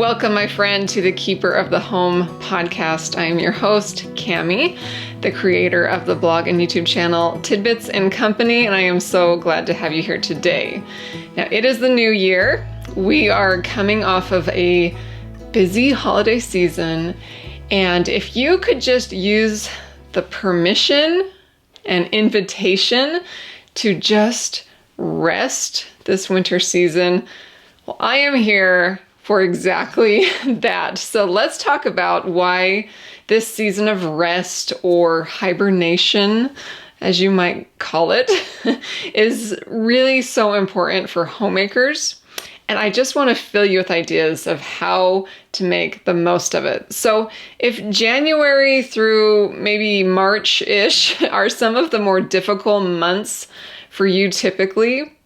Welcome, my friend, to the Keeper of the Home podcast. I am your host, Cami, the creator of the blog and YouTube channel Tidbits and Company, and I am so glad to have you here today. Now, it is the new year. We are coming off of a busy holiday season, and if you could just use the permission and invitation to just rest this winter season, well, I am here for exactly that. So let's talk about why this season of rest, or hibernation, as you might call it, is really so important for homemakers. And I just want to fill you with ideas of how to make the most of it. So if January through maybe March-ish are some of the more difficult months for you typically,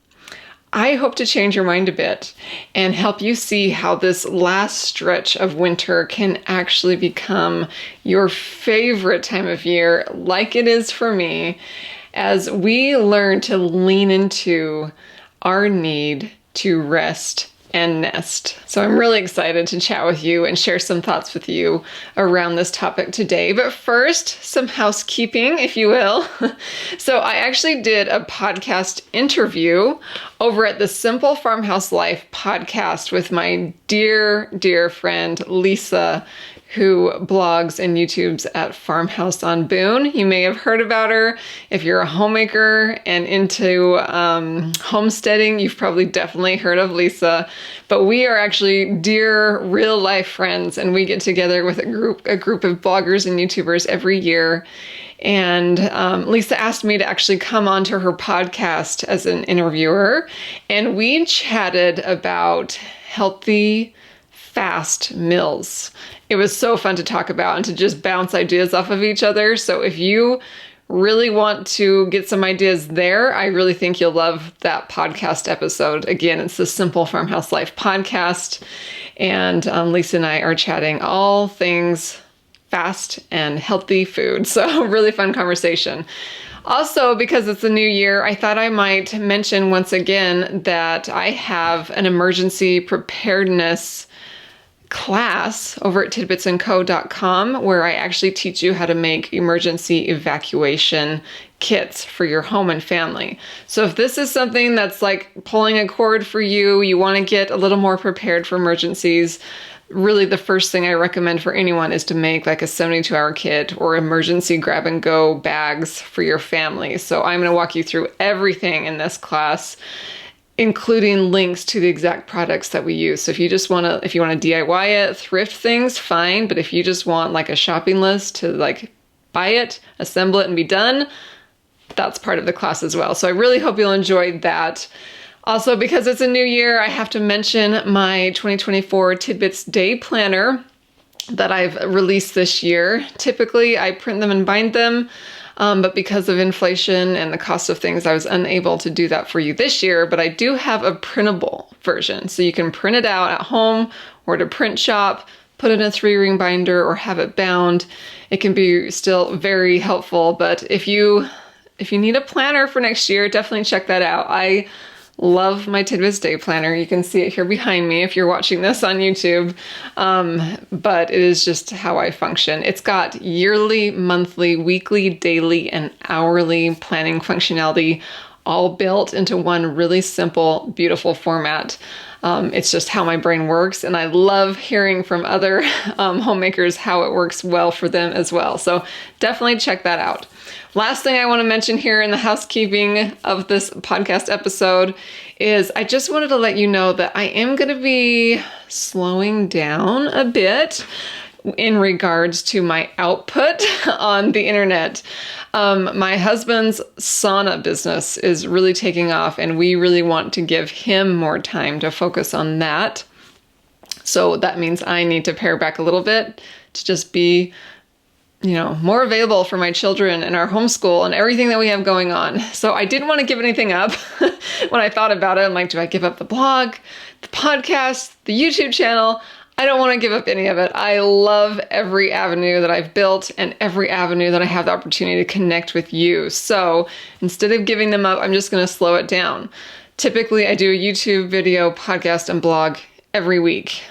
I hope to change your mind a bit and help you see how this last stretch of winter can actually become your favorite time of year, like it is for me, as we learn to lean into our need to rest and nest. So I'm really excited to chat with you and share some thoughts with you around this topic today. But first, some housekeeping, if you will. So I actually did a podcast interview over at the Simple Farmhouse Life podcast with my dear, dear friend, Lisa, who blogs and YouTubes at Farmhouse on Boone. You may have heard about her. If you're a homemaker and into homesteading, you've probably definitely heard of Lisa. But we are actually dear real life friends, and we get together with a group of bloggers and YouTubers every year. And Lisa asked me to actually come onto her podcast as an interviewer, and we chatted about healthy, fast meals. It was so fun to talk about and to just bounce ideas off of each other. So if you really want to get some ideas there, I really think you'll love that podcast episode. Again, it's the Simple Farmhouse Life podcast. And Lisa and I are chatting all things fast and healthy food. So really fun conversation. Also, because it's a new year, I thought I might mention once again that I have an emergency preparedness class over at tidbitsandco.com, where I actually teach you how to make emergency evacuation kits for your home and family. So if this is something that's like pulling a cord for you, you want to get a little more prepared for emergencies, really the first thing I recommend for anyone is to make like a 72-hour kit or emergency grab and go bags for your family. So I'm going to walk you through everything in this class, including links to the exact products that we use. So if you want to DIY it, thrift things, fine. But if you just want like a shopping list to like buy it, assemble it, and be done, that's part of the class as well. So I really hope you'll enjoy that. Also, because it's a new year, I have to mention my 2024 TIDBITS Day Planner that I've released this year. Typically, I print them and bind them. But because of inflation and the cost of things, I was unable to do that for you this year, but I do have a printable version. So you can print it out at home or at a print shop, put it in a 3-ring binder, or have it bound. It can be still very helpful, but if you need a planner for next year, definitely check that out. I love my TIDBITS Day Planner. You can see it here behind me if you're watching this on YouTube. But it is just how I function. It's got yearly, monthly, weekly, daily, and hourly planning functionality all built into one really simple, beautiful format. It's just how my brain works, and I love hearing from other homemakers how it works well for them as well. So definitely check that out. Last thing I want to mention here in the housekeeping of this podcast episode is I just wanted to let you know that I am going to be slowing down a bit in regards to my output on the internet. My husband's sauna business is really taking off, and we really want to give him more time to focus on that. So that means I need to pare back a little bit to just be more available for my children and our homeschool and everything that we have going on. So I didn't want to give anything up. When I thought about it, I'm like, do I give up the blog, the podcast, the YouTube channel? I don't want to give up any of it. I love every avenue that I've built and every avenue that I have the opportunity to connect with you. So instead of giving them up, I'm just going to slow it down. Typically, I do a YouTube video, podcast, and blog every week.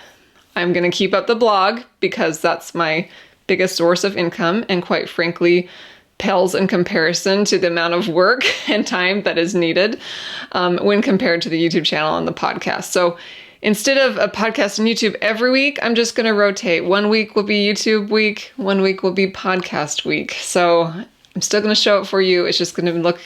I'm going to keep up the blog because that's my biggest source of income, and quite frankly, pales in comparison to the amount of work and time that is needed when compared to the YouTube channel and the podcast. So instead of a podcast and YouTube every week, I'm just going to rotate. 1 week will be YouTube week, 1 week will be podcast week. So I'm still going to show it for you. It's just going to look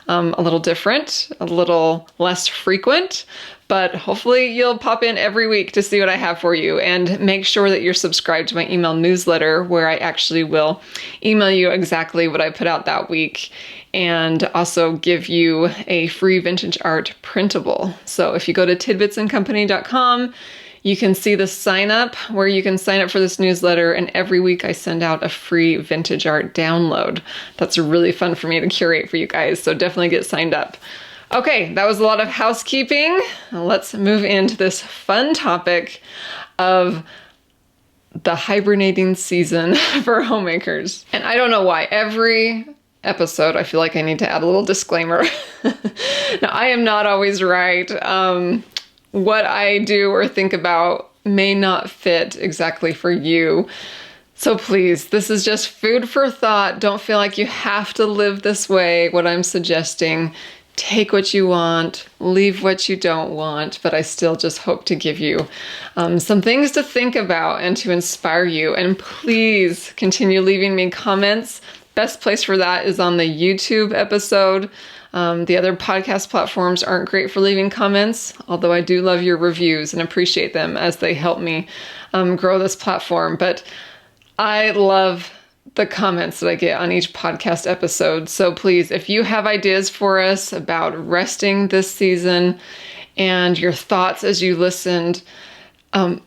a little different, a little less frequent, but hopefully you'll pop in every week to see what I have for you, and make sure that you're subscribed to my email newsletter, where I actually will email you exactly what I put out that week, and also give you a free vintage art printable. So if you go to tidbitsandcompany.com, you can see the sign up where you can sign up for this newsletter, and every week I send out a free vintage art download. That's really fun for me to curate for you guys, so definitely get signed up. Okay, that was a lot of housekeeping. Let's move into this fun topic of the hibernating season for homemakers. And I don't know why, every episode I feel like I need to add a little disclaimer. Now, I am not always right. What I do or think about may not fit exactly for you. So please, this is just food for thought. Don't feel like you have to live this way. What I'm suggesting, take what you want, leave what you don't want, but I still just hope to give you some things to think about and to inspire you. And please continue leaving me comments. Best place for that is on the YouTube episode. The other podcast platforms aren't great for leaving comments, although I do love your reviews and appreciate them as they help me grow this platform. But I love the comments that I get on each podcast episode. So please, if you have ideas for us about resting this season and your thoughts as you listened,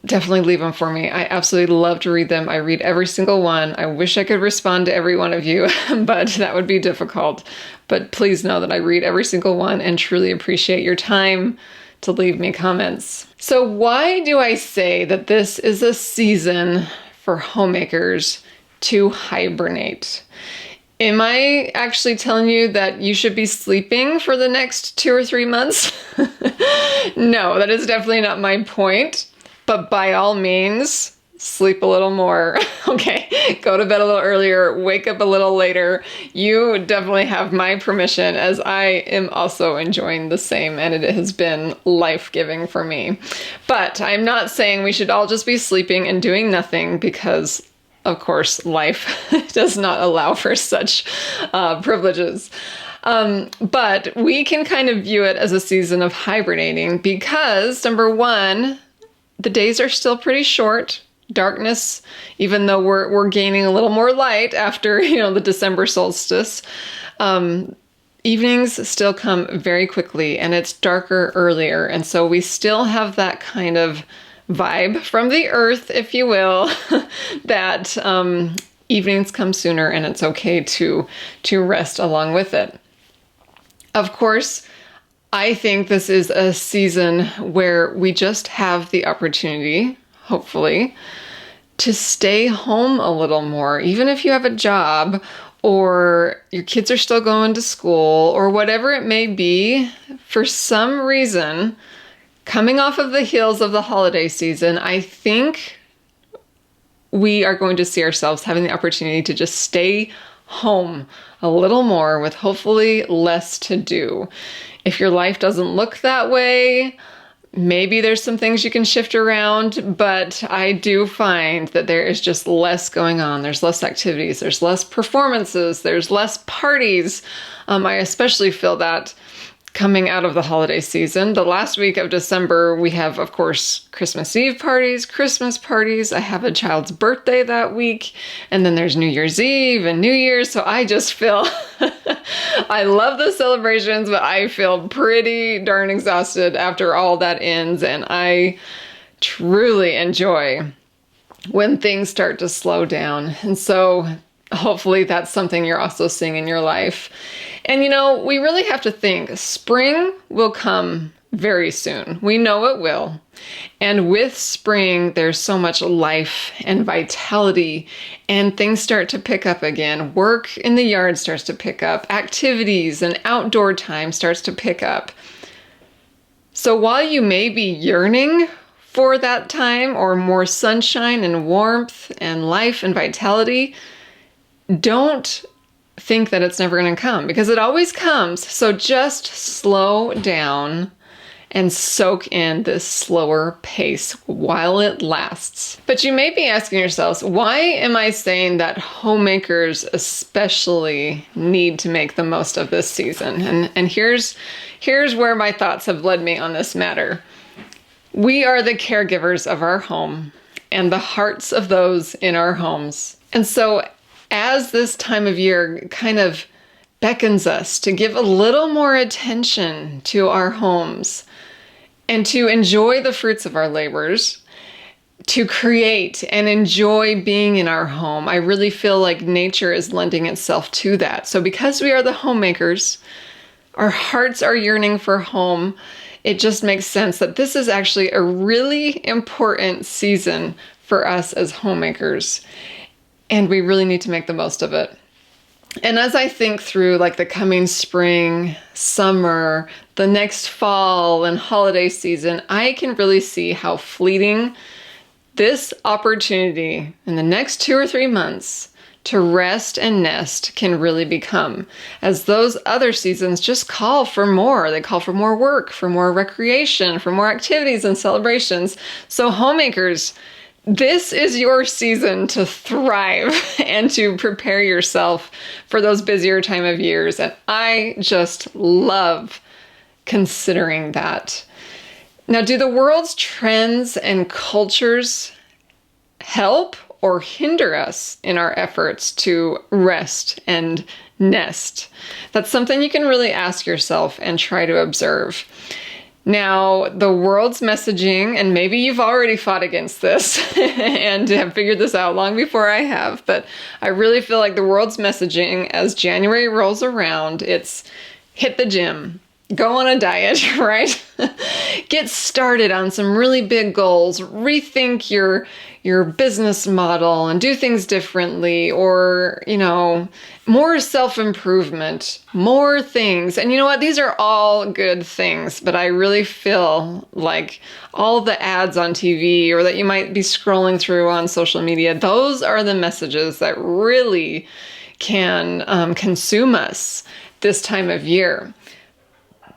definitely leave them for me. I absolutely love to read them. I read every single one. I wish I could respond to every one of you, but that would be difficult. But please know that I read every single one and truly appreciate your time to leave me comments. So why do I say that this is a season for homemakers to hibernate? Am I actually telling you that you should be sleeping for the next 2 or 3 months? No, that is definitely not my point. But by all means, sleep a little more. Okay, go to bed a little earlier, wake up a little later. You definitely have my permission, as I am also enjoying the same, and it has been life-giving for me. But I'm not saying we should all just be sleeping and doing nothing, because of course, life does not allow for such privileges. But we can kind of view it as a season of hibernating because, number one, the days are still pretty short. Darkness, even though we're gaining a little more light after, the December solstice, evenings still come very quickly, and it's darker earlier. And so we still have that kind of vibe from the earth, if you will, that evenings come sooner, and it's okay to rest along with it. Of course, I think this is a season where we just have the opportunity, hopefully, to stay home a little more, even if you have a job or your kids are still going to school or whatever it may be. For some reason, coming off of the heels of the holiday season, I think we are going to see ourselves having the opportunity to just stay home a little more with hopefully less to do. If your life doesn't look that way, maybe there's some things you can shift around, but I do find that there is just less going on. There's less activities, there's less performances, there's less parties. I especially feel that coming out of the holiday season. The last week of December, we have, of course, Christmas Eve parties, Christmas parties. I have a child's birthday that week, and then there's New Year's Eve and New Year's. So I just feel, I love the celebrations, but I feel pretty darn exhausted after all that ends. And I truly enjoy when things start to slow down. And so hopefully that's something you're also seeing in your life. And we really have to think spring will come very soon. We know it will. And with spring, there's so much life and vitality, and things start to pick up again. Work in the yard starts to pick up. Activities and outdoor time starts to pick up. So while you may be yearning for that time, or more sunshine and warmth and life and vitality, don't think that it's never going to come, because it always comes. So just slow down and soak in this slower pace while it lasts. But you may be asking yourselves, why am I saying that homemakers especially need to make the most of this season? And here's where my thoughts have led me on this matter. We are the caregivers of our home and the hearts of those in our homes. And so as this time of year kind of beckons us to give a little more attention to our homes and to enjoy the fruits of our labors, to create and enjoy being in our home, I really feel like nature is lending itself to that. So because we are the homemakers, our hearts are yearning for home, it just makes sense that this is actually a really important season for us as homemakers, and we really need to make the most of it. And as I think through like the coming spring, summer, the next fall and holiday season, I can really see how fleeting this opportunity in the next 2 or 3 months to rest and nest can really become, as those other seasons just call for more. They call for more work, for more recreation, for more activities and celebrations. So homemakers, this is your season to thrive and to prepare yourself for those busier time of years. And I just love considering that. Now, do the world's trends and cultures help or hinder us in our efforts to rest and nest? That's something you can really ask yourself and try to observe. Now, the world's messaging, and maybe you've already fought against this and have figured this out long before I have, but I really feel like the world's messaging as January rolls around, it's hit the gym, go on a diet, right? Get started on some really big goals, rethink your business model and do things differently, or, more self-improvement, more things. And you know what? These are all good things, but I really feel like all the ads on TV or that you might be scrolling through on social media, those are the messages that really can consume us this time of year.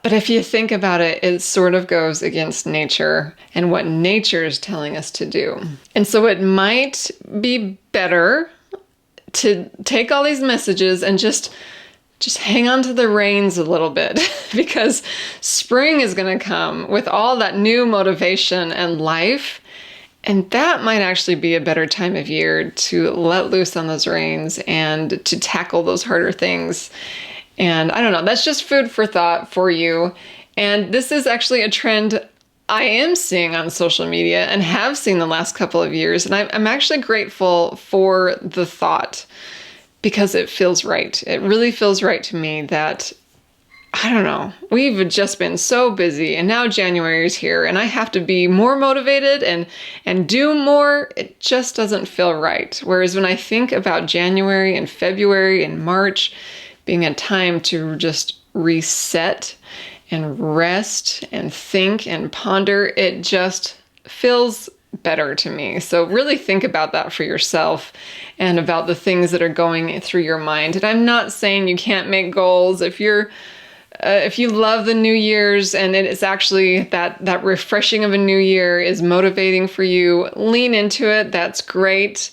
But if you think about it, it sort of goes against nature and what nature is telling us to do. And so it might be better to take all these messages and just hang on to the reins a little bit, because spring is going to come with all that new motivation and life. And that might actually be a better time of year to let loose on those reins and to tackle those harder things. And I don't know, that's just food for thought for you. And this is actually a trend I am seeing on social media and have seen the last couple of years. And I'm actually grateful for the thought, because it feels right. It really feels right to me that, I don't know, we've just been so busy, and now January is here and I have to be more motivated and do more. It just doesn't feel right. Whereas when I think about January and February and March being a time to just reset and rest and think and ponder, it just feels better to me. So really think about that for yourself and about the things that are going through your mind. And I'm not saying you can't make goals. If you love the New Year's and it is actually that refreshing of a new year is motivating for you, lean into it. That's great.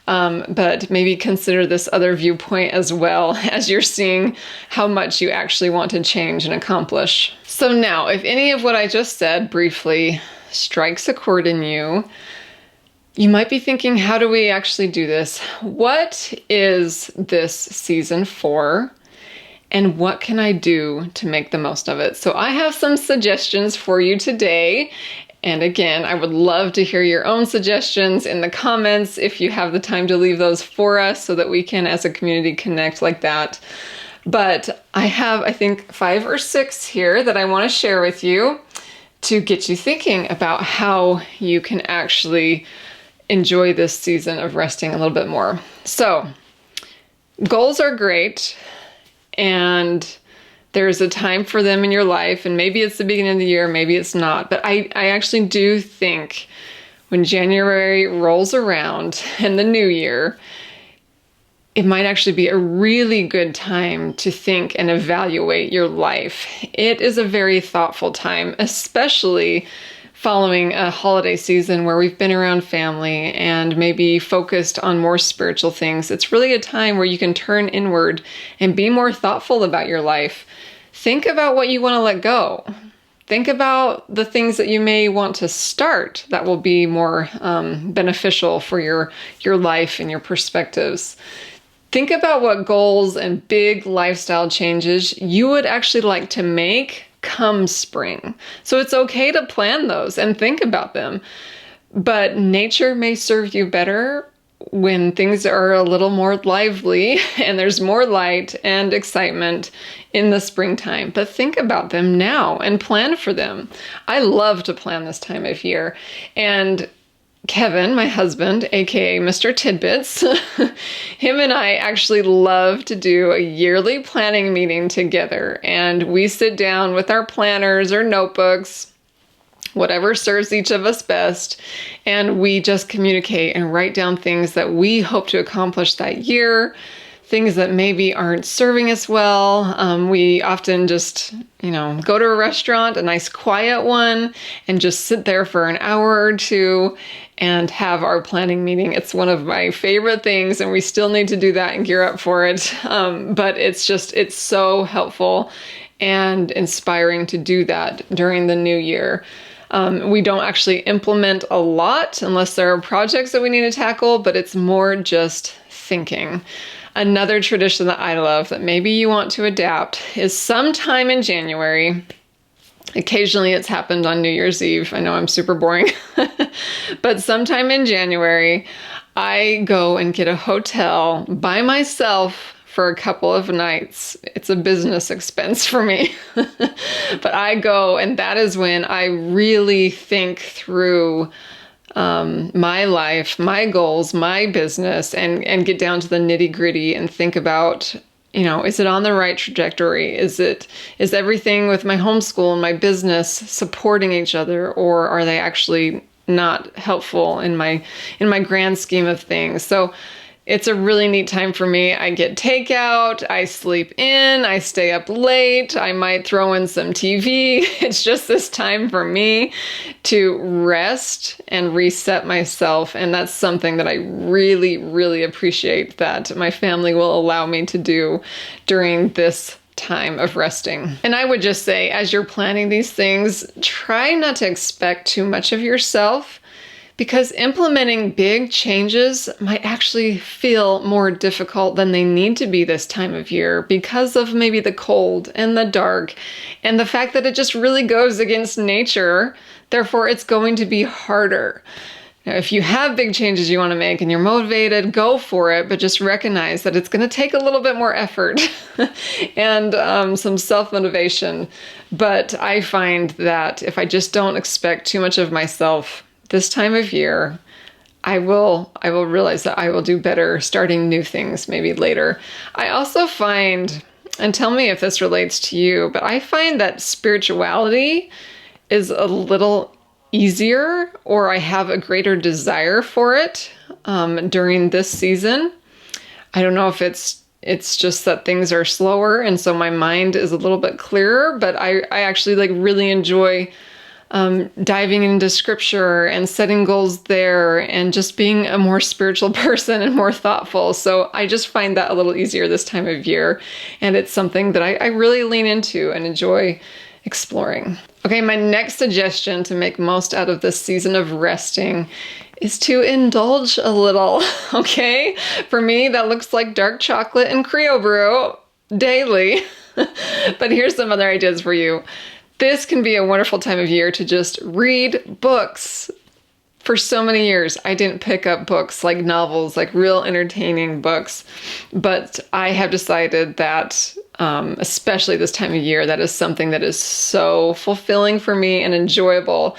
But maybe consider this other viewpoint as well as you're seeing how much you actually want to change and accomplish. So now, if any of what I just said briefly strikes a chord in you, you might be thinking, how do we actually do this? What is this season for? And what can I do to make the most of it? So I have some suggestions for you today. And again, I would love to hear your own suggestions in the comments if you have the time to leave those for us so that we can, as a community, connect like that. But I have, I think, 5 or 6 here that I want to share with you to get you thinking about how you can actually enjoy this season of resting a little bit more. So, goals are great, and There's a time for them in your life, and maybe it's the beginning of the year, maybe it's not. But I actually do think when January rolls around and the new year, it might actually be a really good time to think and evaluate your life. It is a very thoughtful time, especially following a holiday season where we've been around family and maybe focused on more spiritual things. It's really a time where you can turn inward and be more thoughtful about your life. Think about what you want to let go. Think about the things that you may want to start that will be more beneficial for your life and your perspectives. Think about what goals and big lifestyle changes you would actually like to make come spring. So it's okay to plan those and think about them. But nature may serve you better when things are a little more lively and there's more light and excitement in the springtime. But think about them now and plan for them. I love to plan this time of year. And Kevin, my husband, aka Mr. Tidbits, him and I actually love to do a yearly planning meeting together. And we sit down with our planners or notebooks, whatever serves each of us best, and we just communicate and write down things that we hope to accomplish that year, things that maybe aren't serving us well. We often just, go to a restaurant, a nice quiet one, and just sit there for an hour or two and have our planning meeting. It's one of my favorite things, and we still need to do that and gear up for it. But it's so helpful and inspiring to do that during the new year. We don't actually implement a lot unless there are projects that we need to tackle, but it's more just thinking. Another tradition that I love that maybe you want to adapt is sometime in January. Occasionally it's happened on New Year's Eve. I know I'm super boring, but sometime in January, I go and get a hotel by myself for a couple of nights. It's a business expense for me, but I go, and that is when I really think through my life, my goals, my business, and get down to the nitty gritty and think about, is it on the right trajectory? Is everything with my homeschool and my business supporting each other, or are they actually not helpful in my grand scheme of things? So it's a really neat time for me. I get takeout, I sleep in, I stay up late, I might throw in some TV. It's just this time for me to rest and reset myself. And that's something that I really, really appreciate that my family will allow me to do during this time of resting. And I would just say, as you're planning these things, try not to expect too much of yourself, because implementing big changes might actually feel more difficult than they need to be this time of year because of maybe the cold and the dark and the fact that it just really goes against nature. Therefore, it's going to be harder. Now, if you have big changes you want to make and you're motivated, go for it, but just recognize that it's going to take a little bit more effort and some self-motivation. But I find that if I just don't expect too much of myself this time of year, I will realize that I will do better starting new things maybe later. I also find, and tell me if this relates to you, but I find that spirituality is a little easier, or I have a greater desire for it during this season. I don't know if it's just that things are slower, and so my mind is a little bit clearer, but I actually really enjoy diving into scripture and setting goals there and just being a more spiritual person and more thoughtful. So I just find that a little easier this time of year. And it's something that I really lean into and enjoy exploring. Okay, my next suggestion to make most out of this season of resting is to indulge a little, okay? For me, that looks like dark chocolate and Creo brew daily. But here's some other ideas for you. This can be a wonderful time of year to just read books. For so many years, I didn't pick up books like novels, like real entertaining books. But I have decided that, especially this time of year, that is something that is so fulfilling for me and enjoyable.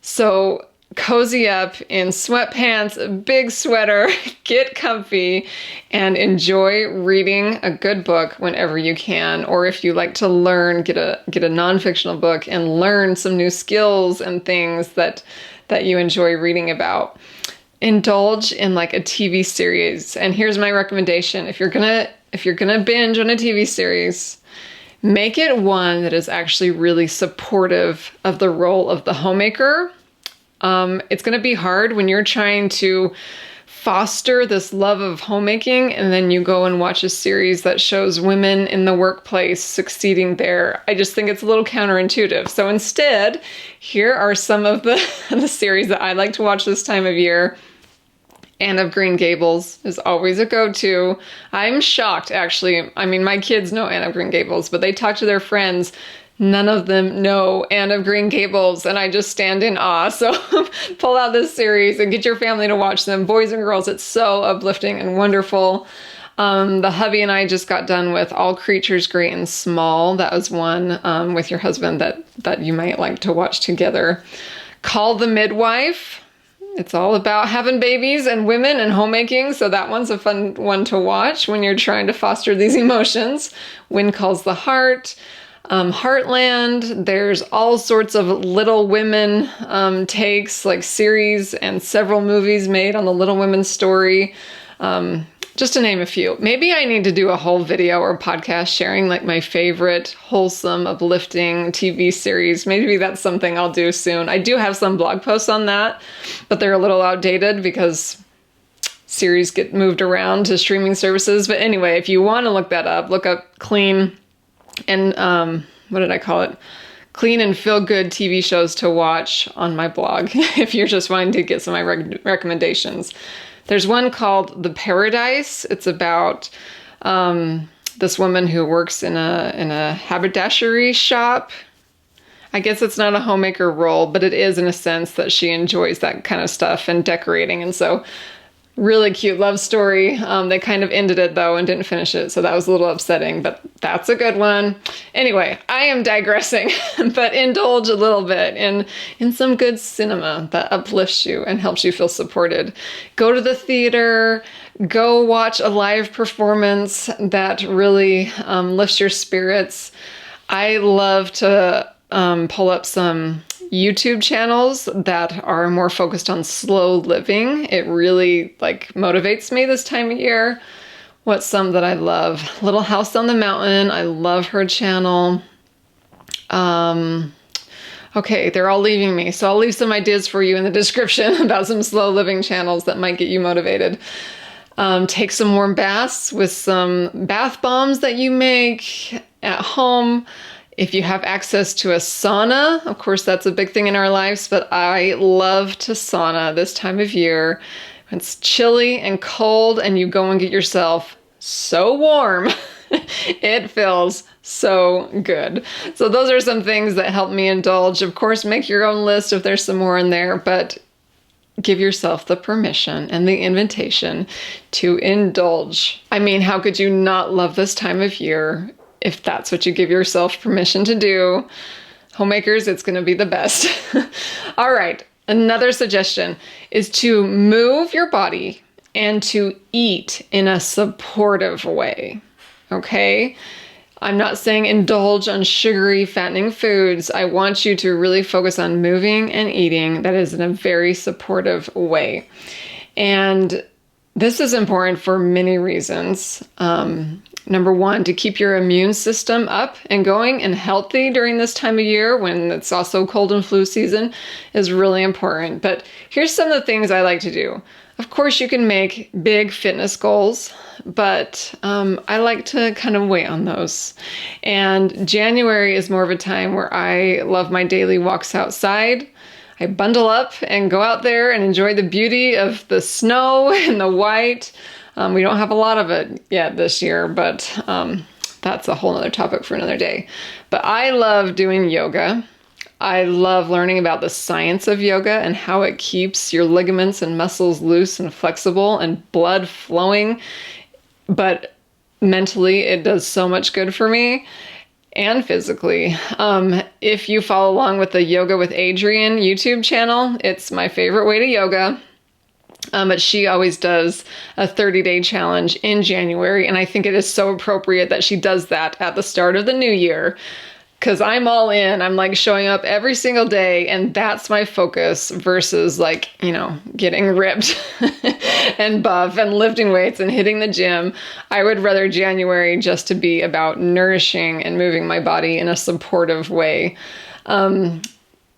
So cozy up in sweatpants, a big sweater, get comfy, and enjoy reading a good book whenever you can. Or if you like to learn, get a non-fictional book and learn some new skills and things that you enjoy reading about. Indulge in like a TV series. And here's my recommendation. If you're gonna binge on a TV series, make it one that is actually really supportive of the role of the homemaker. It's going to be hard when you're trying to foster this love of homemaking and then you go and watch a series that shows women in the workplace succeeding there. I just think it's a little counterintuitive. So instead, here are some of the series that I like to watch this time of year. Anne of Green Gables is always a go-to. I'm shocked, actually. I mean, my kids know Anne of Green Gables, but they talk to their friends. None of them know Anne of Green Gables, and I just stand in awe. So pull out this series and get your family to watch them. Boys and girls, it's so uplifting and wonderful. The hubby and I just got done with All Creatures Great and Small. That was one with your husband that you might like to watch together. Call the Midwife. It's all about having babies and women and homemaking, so that one's a fun one to watch when you're trying to foster these emotions. When Calls the Heart. Heartland, there's all sorts of Little Women takes, like series and several movies made on the Little Women story, just to name a few. Maybe I need to do a whole video or podcast sharing like my favorite wholesome, uplifting TV series. Maybe that's something I'll do soon. I do have some blog posts on that, but they're a little outdated because series get moved around to streaming services. But anyway, if you want to look that up, look up clean and what did I call it? Clean and feel good TV shows to watch on my blog if you're just wanting to get some of my recommendations. There's one called The Paradise. It's about this woman who works in a haberdashery shop. I guess it's not a homemaker role, but it is in a sense that she enjoys that kind of stuff and decorating. And so really cute love story. They kind of ended it though and didn't finish it, so that was a little upsetting, but that's a good one. Anyway, I am digressing, but indulge a little bit in some good cinema that uplifts you and helps you feel supported. Go to the theater, go watch a live performance that really lifts your spirits. I love to pull up some YouTube channels that are more focused on slow living. It really motivates me this time of year. What's some that I love? Little House on the Mountain. I love her channel. Okay, they're all leaving me. So I'll leave some ideas for you in the description about some slow living channels that might get you motivated. Take some warm baths with some bath bombs that you make at home. If you have access to a sauna, of course, that's a big thing in our lives, but I love to sauna this time of year. It's chilly and cold and you go and get yourself so warm. It feels so good. So those are some things that help me indulge. Of course, make your own list if there's some more in there, but give yourself the permission and the invitation to indulge. I mean, how could you not love this time of year? If that's what you give yourself permission to do. Homemakers, it's going to be the best. All right, another suggestion is to move your body and to eat in a supportive way, okay? I'm not saying indulge on sugary, fattening foods. I want you to really focus on moving and eating that is in a very supportive way. And this is important for many reasons. Number one, to keep your immune system up and going and healthy during this time of year when it's also cold and flu season is really important. But here's some of the things I like to do. Of course, you can make big fitness goals, but I like to kind of wait on those. And January is more of a time where I love my daily walks outside. I bundle up and go out there and enjoy the beauty of the snow and the white. We don't have a lot of it yet this year, but that's a whole other topic for another day. But I love doing yoga. I love learning about the science of yoga and how it keeps your ligaments and muscles loose and flexible and blood flowing. But mentally, it does so much good for me. and physically. If you follow along with the Yoga with Adrienne YouTube channel, it's my favorite way to yoga. But she always does a 30-day challenge in January, and I think it is so appropriate that she does that at the start of the new year, because I'm all in. I'm like showing up every single day, and that's my focus versus like, getting ripped and buff and lifting weights and hitting the gym. I would rather January just to be about nourishing and moving my body in a supportive way.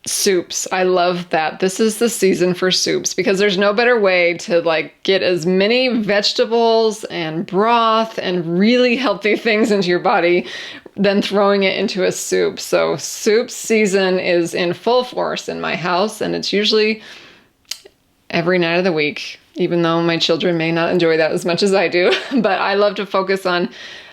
Soups. I love that. This is the season for soups because there's no better way to like get as many vegetables and broth and really healthy things into your body than throwing it into a soup. So soup season is in full force in my house, and it's usually every night of the week, even though my children may not enjoy that as much as I do. But I love to focus on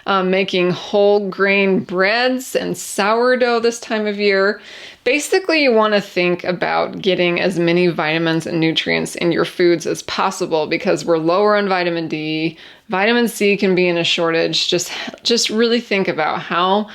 making whole grain breads and sourdough this time of year. Basically, you want to think about getting as many vitamins and nutrients in your foods as possible because we're lower on vitamin D. Vitamin C can be in a shortage. Just really think about how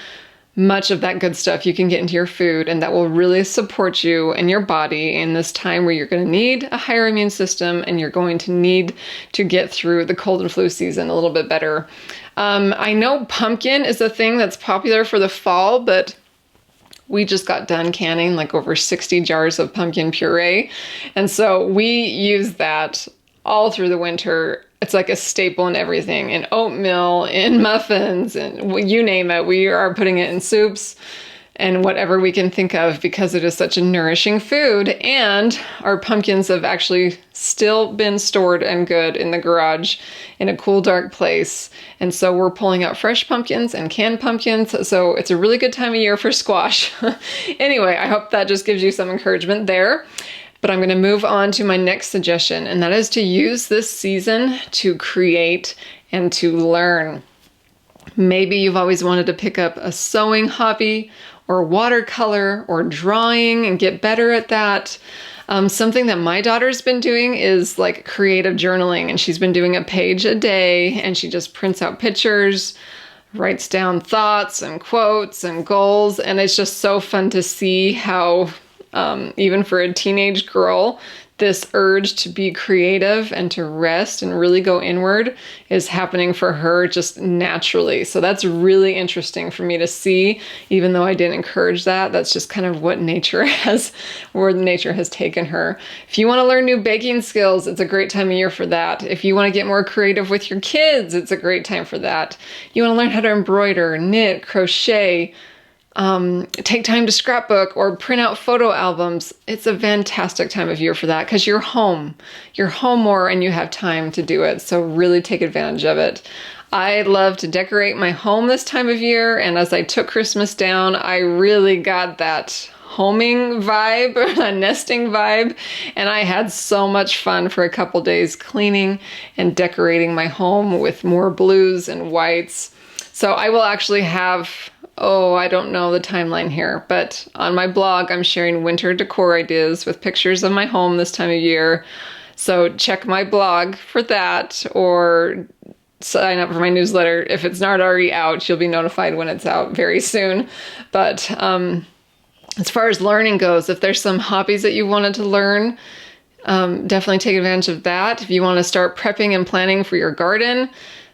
much of that good stuff you can get into your food, and that will really support you and your body in this time where you're going to need a higher immune system and you're going to need to get through the cold and flu season a little bit better. I know pumpkin is a thing that's popular for the fall, but we just got done canning like over 60 jars of pumpkin puree. And so we use that all through the winter. It's like a staple in everything, in oatmeal, in muffins, and you name it. We are putting it in soups and whatever we can think of because it is such a nourishing food. And our pumpkins have actually still been stored and good in the garage in a cool, dark place. And so we're pulling out fresh pumpkins and canned pumpkins. So it's a really good time of year for squash. Anyway, I hope that just gives you some encouragement there. But I'm going to move on to my next suggestion, and that is to use this season to create and to learn. Maybe you've always wanted to pick up a sewing hobby or watercolor or drawing and get better at that. Something that my daughter's been doing is like creative journaling, and she's been doing a page a day, and she just prints out pictures, writes down thoughts and quotes and goals, and it's just so fun to see how even for a teenage girl, this urge to be creative and to rest and really go inward is happening for her just naturally. So that's really interesting for me to see, even though I didn't encourage that. That's just kind of what where nature has taken her. If you want to learn new baking skills, it's a great time of year for that. If you want to get more creative with your kids, it's a great time for that. You want to learn how to embroider, knit, crochet, take time to scrapbook or print out photo albums. It's a fantastic time of year for that because you're home more and you have time to do it. So really take advantage of it. I love to decorate my home this time of year. And as I took Christmas down, I really got that homing vibe, a nesting vibe. And I had so much fun for a couple days cleaning and decorating my home with more blues and whites. So I will actually have, I don't know the timeline here, but on my blog, I'm sharing winter decor ideas with pictures of my home this time of year. So check my blog for that, or sign up for my newsletter. If it's not already out, you'll be notified when it's out very soon. But as far as learning goes, if there's some hobbies that you wanted to learn, definitely take advantage of that. If you want to start prepping and planning for your garden,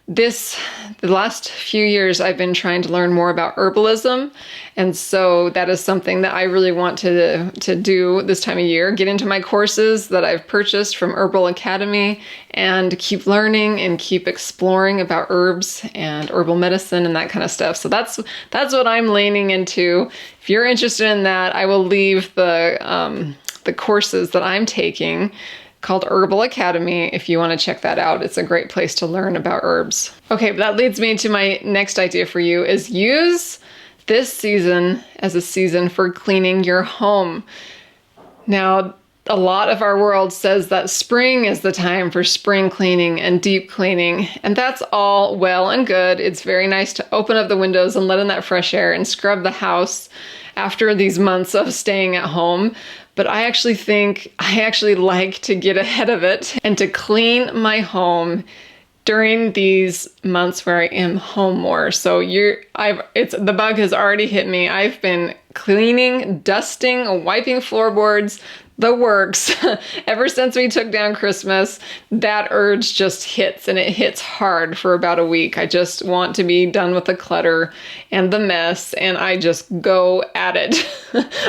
the last few years I've been trying to learn more about herbalism, and so that is something that I really want to do this time of year. Get into my courses that I've purchased from Herbal Academy and keep learning and keep exploring about herbs and herbal medicine and that kind of stuff. So that's what I'm leaning into. If you're interested in that, I will leave the courses that I'm taking called Herbal Academy. If you want to check that out, it's a great place to learn about herbs. Okay, but that leads me to my next idea for you is use this season as a season for cleaning your home. Now, a lot of our world says that spring is the time for spring cleaning and deep cleaning, and that's all well and good. It's very nice to open up the windows and let in that fresh air and scrub the house after these months of staying at home. But I actually like to get ahead of it and to clean my home during these months where I am home more. So the bug has already hit me. I've been cleaning, dusting, wiping floorboards, the works. Ever since we took down Christmas, that urge just hits, and it hits hard for about a week. I just want to be done with the clutter and the mess, and I just go at it.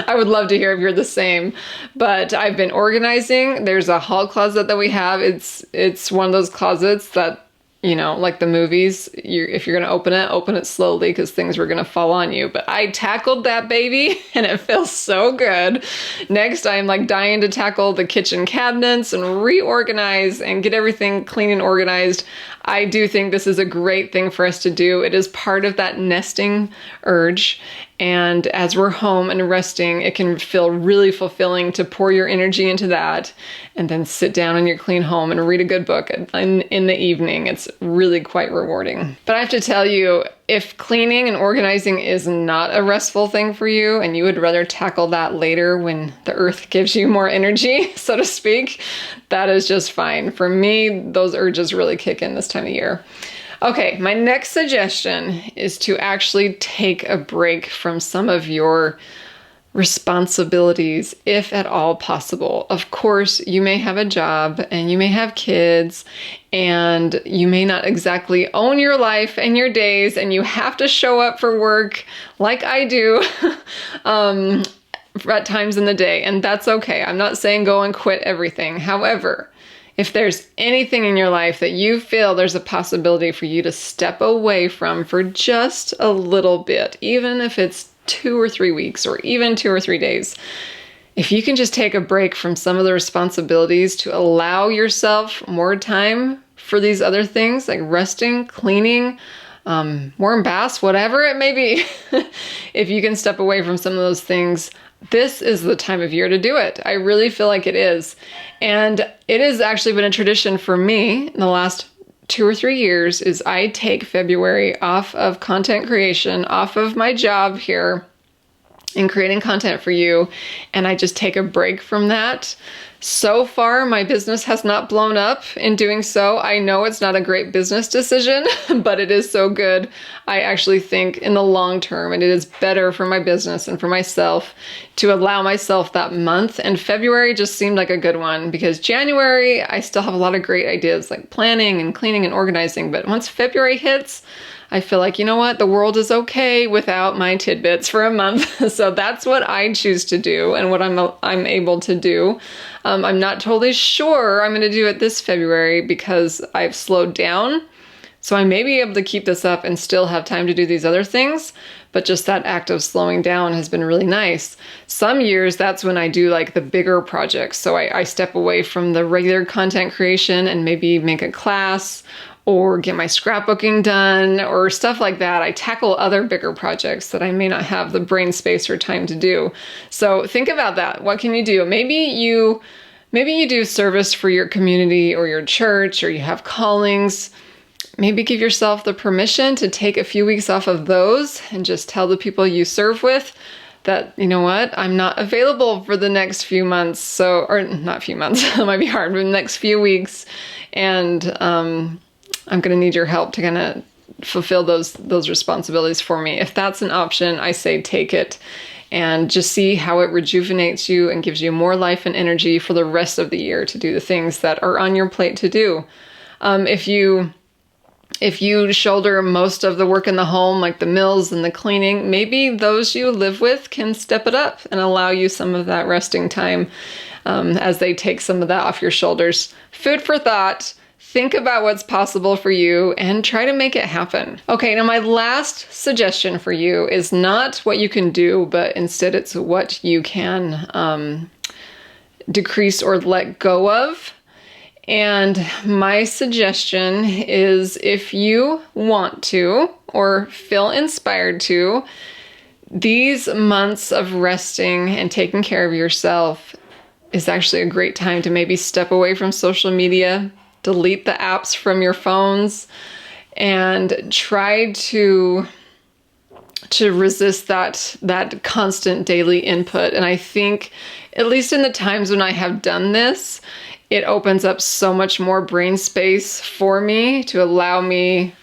I would love to hear if you're the same, but I've been organizing. There's a hall closet that we have. It's one of those closets that, you know, like the movies, if you're going to open it slowly because things were going to fall on you. But I tackled that baby and it feels so good. Next, I'm like dying to tackle the kitchen cabinets and reorganize and get everything clean and organized. I do think this is a great thing for us to do. It is part of that nesting urge. And as we're home and resting, it can feel really fulfilling to pour your energy into that and then sit down in your clean home and read a good book in the evening. It's really quite rewarding. But I have to tell you, if cleaning and organizing is not a restful thing for you and you would rather tackle that later when the earth gives you more energy, so to speak, that is just fine. For me, those urges really kick in this time of year. Okay, my next suggestion is to actually take a break from some of your responsibilities, if at all possible. Of course, you may have a job and you may have kids and you may not exactly own your life and your days, and you have to show up for work like I do at times in the day, and that's okay. I'm not saying go and quit everything. However, if there's anything in your life that you feel there's a possibility for you to step away from for just a little bit, even if it's 2 or 3 weeks or even 2 or 3 days, if you can just take a break from some of the responsibilities to allow yourself more time for these other things like resting, cleaning, warm baths, whatever it may be, if you can step away from some of those things, this is the time of year to do it. I really feel like it is. And it has actually been a tradition for me in the last 2 or 3 years is I take February off of content creation, off of my job here in creating content for you, and I just take a break from that. So far, my business has not blown up in doing so. I know it's not a great business decision, but it is so good. I actually think in the long term, and it is better for my business and for myself to allow myself that month. And February just seemed like a good one because January, I still have a lot of great ideas like planning and cleaning and organizing. But once February hits, I feel like, you know what, the world is okay without my tidbits for a month. So that's what I choose to do and what I'm able to do. I'm not totally sure I'm going to do it this February because I've slowed down. So I may be able to keep this up and still have time to do these other things, but just that act of slowing down has been really nice. Some years, that's when I do like the bigger projects. So I step away from the regular content creation and maybe make a class or get my scrapbooking done or stuff like that. I tackle other bigger projects that I may not have the brain space or time to do. So think about that. What can you do? Maybe you do service for your community or your church, or you have callings. Maybe give yourself the permission to take a few weeks off of those and just tell the people you serve with that, you know what, I'm not available for the next few months. Or not few months, it might be hard, but the next few weeks. And I'm going to need your help to kind of fulfill those responsibilities for me. If that's an option, I say take it and just see how it rejuvenates you and gives you more life and energy for the rest of the year to do the things that are on your plate to do. If you shoulder most of the work in the home, like the meals and the cleaning, maybe those you live with can step it up and allow you some of that resting time as they take some of that off your shoulders. Food for thought. Think about what's possible for you and try to make it happen. Okay, now my last suggestion for you is not what you can do, but instead it's what you can decrease or let go of. And my suggestion is, if you want to or feel inspired to, these months of resting and taking care of yourself is actually a great time to maybe step away from social media, delete the apps from your phones, and try to resist that constant daily input. And I think, at least in the times when I have done this, it opens up so much more brain space for me to allow me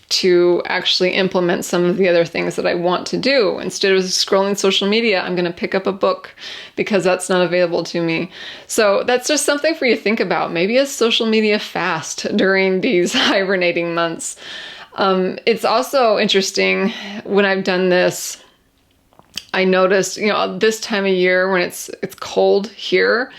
to actually implement some of the other things that I want to do. Instead of scrolling social media, I'm going to pick up a book because that's not available to me. So that's just something for you to think about. Maybe a social media fast during these hibernating months. It's also interesting when I've done this, I noticed, this time of year when it's cold here,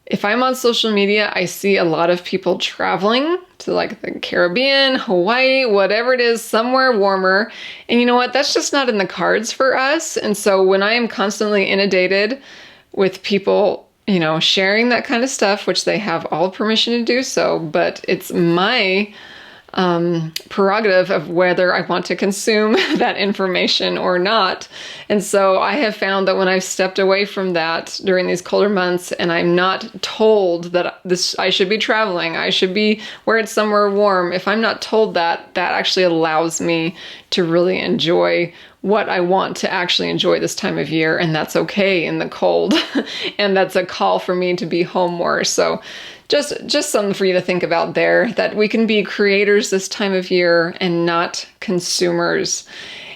if I'm on social media, I see a lot of people traveling to like the Caribbean, Hawaii, whatever it is, somewhere warmer. And you know what? That's just not in the cards for us. And so when I am constantly inundated with people, sharing that kind of stuff, which they have all permission to do so, but it's my prerogative of whether I want to consume that information or not. And so I have found that when I've stepped away from that during these colder months and I'm not told that I should be traveling, I should be where it's somewhere warm, if I'm not told that, that actually allows me to really enjoy what I want to actually enjoy this time of year, and that's okay in the cold. And that's a call for me to be home more. So just something for you to think about there, that we can be creators this time of year and not consumers.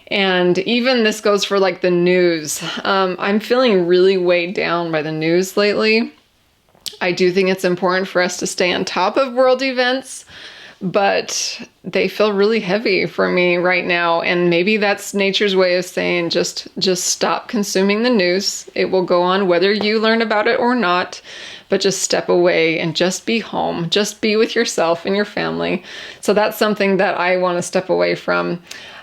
And even this goes for like the news. I'm feeling really weighed down by the news lately. I do think it's important for us to stay on top of world events, but they feel really heavy for me right now. And maybe that's nature's way of saying just stop consuming the news. It will go on whether you learn about it or not, but just step away and just be home. Just be with yourself and your family. So that's something that I want to step away from.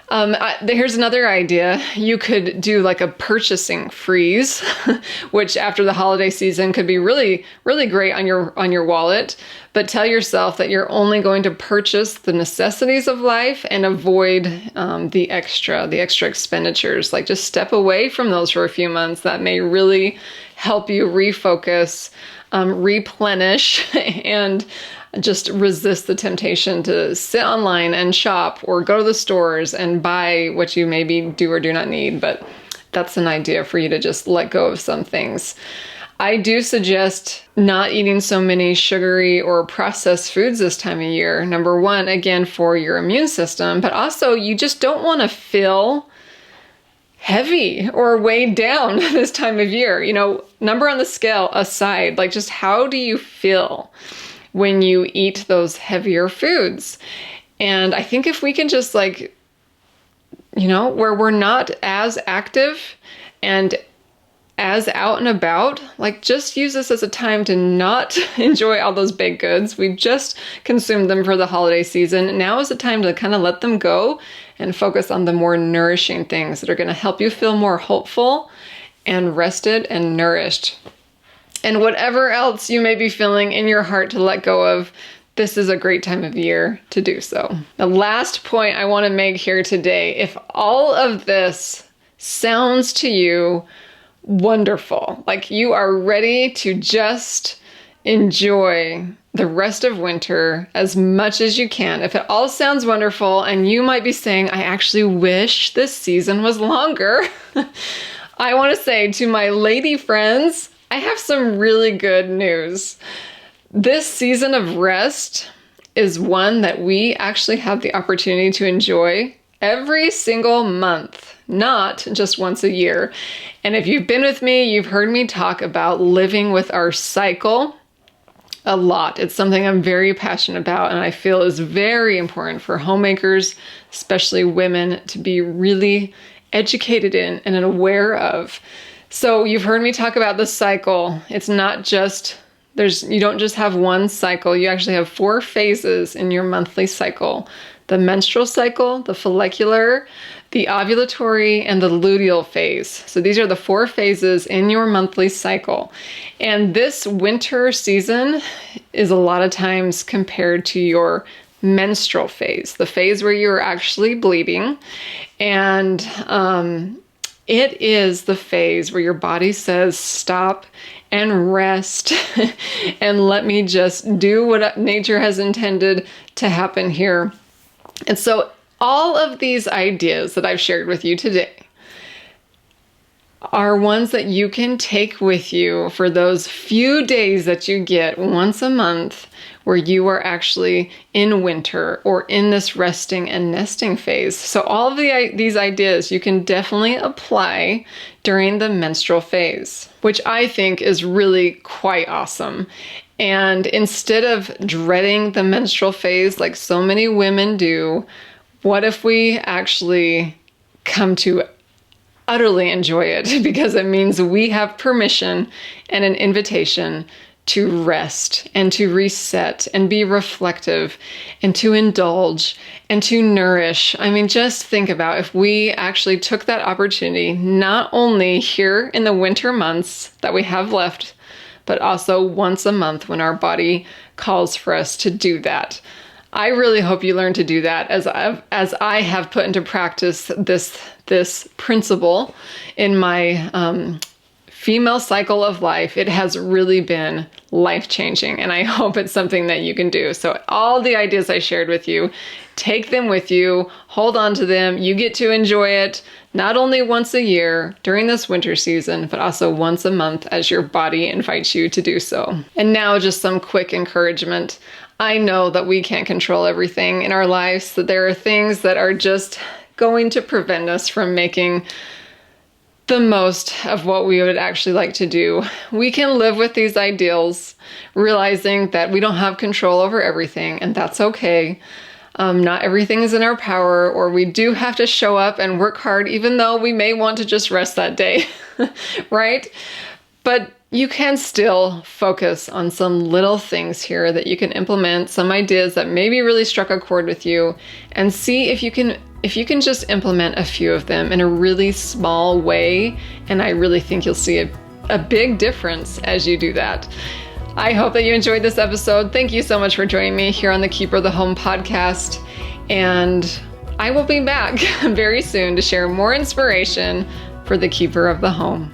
Here's another idea. You could do like a purchasing freeze, which after the holiday season could be really, really great on your wallet. But tell yourself that you're only going to purchase the necessities of life and avoid the extra expenditures. Like just step away from those for a few months. That may really help you refocus, replenish, and just resist the temptation to sit online and shop or go to the stores and buy what you maybe do or do not need. But that's an idea for you to just let go of some things. I do suggest not eating so many sugary or processed foods this time of year. Number one, again, for your immune system, but also you just don't want to feel heavy or weighed down this time of year. Number on the scale aside, like just how do you feel when you eat those heavier foods? And I think if we can just where we're not as active and as out and about, just use this as a time to not enjoy all those baked goods. We just consumed them for the holiday season. Now is the time to kind of let them go and focus on the more nourishing things that are going to help you feel more hopeful and rested and nourished. And whatever else you may be feeling in your heart to let go of, this is a great time of year to do so. The last point I want to make here today, if all of this sounds to you wonderful, like you are ready to just enjoy the rest of winter as much as you can, if it all sounds wonderful and you might be saying, I actually wish this season was longer, I want to say to my lady friends, I have some really good news. This season of rest is one that we actually have the opportunity to enjoy every single month, not just once a year. And if you've been with me, you've heard me talk about living with our cycle a lot. It's something I'm very passionate about and I feel is very important for homemakers, especially women, to be really educated in and aware of. So you've heard me talk about the cycle. It's not just, you don't just have one cycle. You actually have 4 phases in your monthly cycle: the menstrual cycle, the follicular, the ovulatory, and the luteal phase. So these are the 4 phases in your monthly cycle. And this winter season is a lot of times compared to your menstrual phase, the phase where you're actually bleeding. And it is the phase where your body says, stop and rest and let me just do what nature has intended to happen here. And so all of these ideas that I've shared with you today are ones that you can take with you for those few days that you get once a month where you are actually in winter or in this resting and nesting phase. So all of these ideas you can definitely apply during the menstrual phase, which I think is really quite awesome. And instead of dreading the menstrual phase like so many women do, what if we actually come to utterly enjoy it, because it means we have permission and an invitation to rest and to reset and be reflective and to indulge and to nourish. I mean, just think about if we actually took that opportunity, not only here in the winter months that we have left, but also once a month when our body calls for us to do that. I really hope you learn to do that as I have put into practice this principle in my female cycle of life. It has really been life-changing, and I hope it's something that you can do. So all the ideas I shared with you, take them with you, hold on to them. You get to enjoy it not only once a year during this winter season, but also once a month as your body invites you to do so. And now just some quick encouragement. I know that we can't control everything in our lives, that there are things that are just going to prevent us from making the most of what we would actually like to do. We can live with these ideals, realizing that we don't have control over everything, and that's okay. Not everything is in our power, or we do have to show up and work hard, even though we may want to just rest that day, right? But you can still focus on some little things here that you can implement, some ideas that maybe really struck a chord with you, and see if you can just implement a few of them in a really small way. And I really think you'll see a big difference as you do that. I hope that you enjoyed this episode. Thank you so much for joining me here on the Keeper of the Home podcast. And I will be back very soon to share more inspiration for the Keeper of the Home.